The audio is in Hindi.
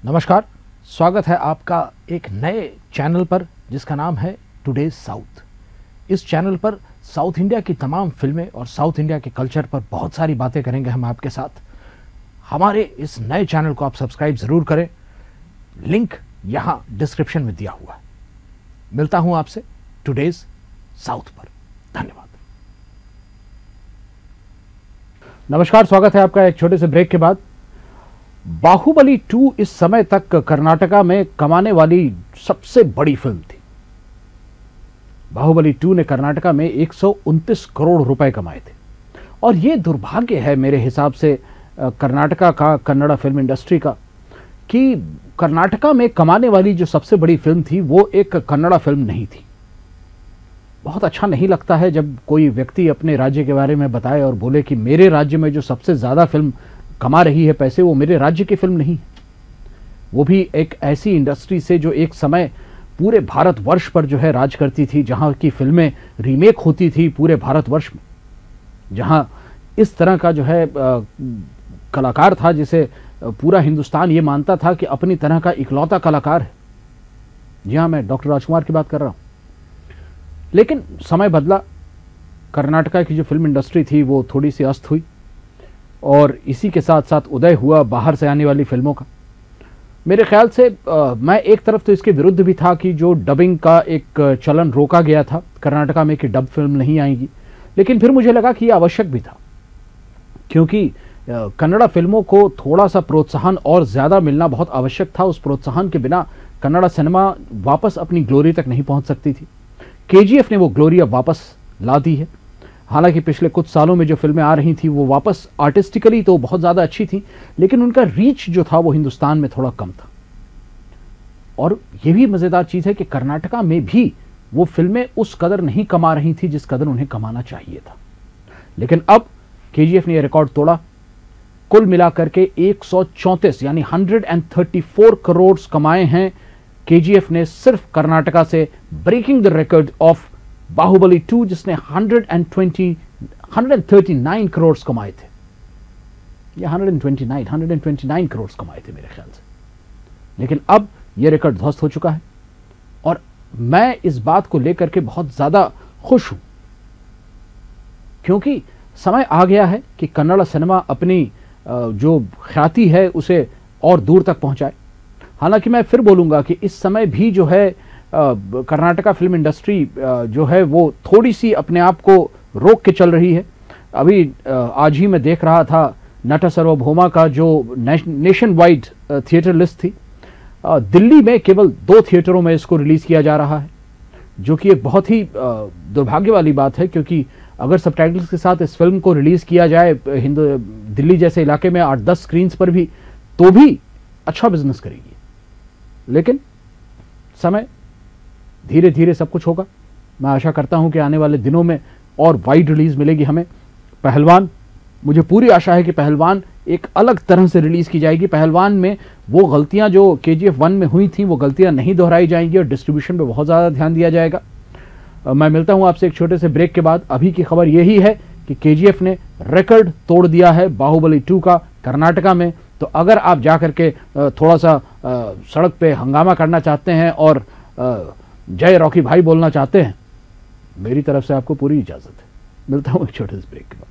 नमस्कार, स्वागत है आपका एक नए चैनल पर जिसका नाम है टुडेज साउथ। इस चैनल पर साउथ इंडिया की तमाम फिल्में और साउथ इंडिया के कल्चर पर बहुत सारी बातें करेंगे हम आपके साथ। हमारे इस नए चैनल को आप सब्सक्राइब जरूर करें, लिंक यहां डिस्क्रिप्शन में दिया हुआ है। मिलता हूं आपसे टुडेज साउथ पर। धन्यवाद। नमस्कार, स्वागत है आपका एक छोटे से ब्रेक के बाद। बाहुबली 2 इस समय तक कर्नाटका में कमाने वाली सबसे बड़ी फिल्म थी। बाहुबली 2 ने कर्नाटका में 129 करोड़ रुपए कमाए थे और यह दुर्भाग्य है मेरे हिसाब से कर्नाटका का, कन्नड़ा फिल्म इंडस्ट्री का, कि कर्नाटका में कमाने वाली जो सबसे बड़ी फिल्म थी वो एक कन्नड़ा फिल्म नहीं थी। बहुत अच्छा नहीं लगता है जब कोई व्यक्ति अपने राज्य के बारे में बताए और बोले कि मेरे राज्य में जो सबसे ज्यादा फिल्म कमा रही है पैसे, वो मेरे राज्य की फिल्म नहीं, वो भी एक ऐसी इंडस्ट्री से जो एक समय पूरे भारतवर्ष पर जो है राज करती थी, जहां की फिल्में रीमेक होती थी पूरे भारतवर्ष में, जहां इस तरह का जो है कलाकार था जिसे पूरा हिंदुस्तान ये मानता था कि अपनी तरह का इकलौता कलाकार है। जी हाँ, मैं डॉक्टर राजकुमार की बात कर रहा हूं। लेकिन समय बदला, कर्नाटका की जो फिल्म इंडस्ट्री थी वो थोड़ी सी अस्त हुई और इसी के साथ साथ उदय हुआ बाहर से आने वाली फिल्मों का। मेरे ख्याल से मैं एक तरफ तो इसके विरुद्ध भी था कि जो डबिंग का एक चलन रोका गया था कर्नाटका में कि डब फिल्म नहीं आएगी, लेकिन फिर मुझे लगा कि यह आवश्यक भी था, क्योंकि कन्नड़ा फिल्मों को थोड़ा सा प्रोत्साहन और ज़्यादा मिलना बहुत आवश्यक था। उस प्रोत्साहन के बिना कन्नड़ा सिनेमा वापस अपनी ग्लोरी तक नहीं पहुंच सकती थी। केजीएफ ने वो ग्लोरी अब वापस ला दी है। हालांकि पिछले कुछ सालों में जो फिल्में आ रही थी वो वापस आर्टिस्टिकली तो बहुत ज़्यादा अच्छी थी, लेकिन उनका रीच जो था वो हिंदुस्तान में थोड़ा कम था। और ये भी मज़ेदार चीज़ है कि कर्नाटका में भी वो फिल्में उस कदर नहीं कमा रही थी जिस कदर उन्हें कमाना चाहिए था। लेकिन अब केजीएफ ने यह रिकॉर्ड तोड़ा। कुल मिलाकर के 134 यानी 134 करोड़ कमाए हैं केजीएफ ने सिर्फ कर्नाटका से, breaking the record of Baahubali 2 जिसने 139 करोड़ कमाए थे। या 129 करोड़ कमाए थे मेरे ख्याल से। लेकिन अब यह रिकॉर्ड ध्वस्त हो चुका है और मैं इस बात को लेकर के बहुत ज्यादा खुश हूं, क्योंकि समय आ गया है कि कन्नड़ा सिनेमा अपनी जो ख्याति है उसे और दूर तक पहुंचाए। हालांकि मैं फिर बोलूंगा कि इस समय भी जो है कर्नाटका फिल्म इंडस्ट्री जो है वो थोड़ी सी अपने आप को रोक के चल रही है। अभी आज ही मैं देख रहा था नट सार्वभौमा का जो नेशन वाइड थिएटर लिस्ट थी, दिल्ली में केवल 2 थिएटरों में इसको रिलीज किया जा रहा है, जो कि एक बहुत ही दुर्भाग्य वाली बात है, क्योंकि अगर सबटाइटल्स के साथ इस फिल्म को रिलीज किया जाए दिल्ली जैसे इलाके में 8-10 स्क्रीन्स पर भी, तो भी अच्छा बिजनेस करेगी। लेकिन समय धीरे धीरे सब कुछ होगा। मैं आशा करता हूं कि आने वाले दिनों में और वाइड रिलीज मिलेगी हमें। पहलवान, मुझे पूरी आशा है कि पहलवान एक अलग तरह से रिलीज की जाएगी। पहलवान में वो गलतियां जो केजीएफ 1 में हुई थी वो गलतियां नहीं दोहराई जाएंगी और डिस्ट्रीब्यूशन पे बहुत ज़्यादा ध्यान दिया जाएगा। मैं मिलता हूं आपसे एक छोटे से ब्रेक के बाद। अभी की खबर यही है कि केजीएफ ने रिकॉर्ड तोड़ दिया है बाहुबली 2 का कर्नाटका में। तो अगर आप जाकर के थोड़ा सा सड़क पे हंगामा करना चाहते हैं और जय रॉकी भाई बोलना चाहते हैं, मेरी तरफ से आपको पूरी इजाजत है। मिलता हूं एक छोटे से ब्रेक के बाद।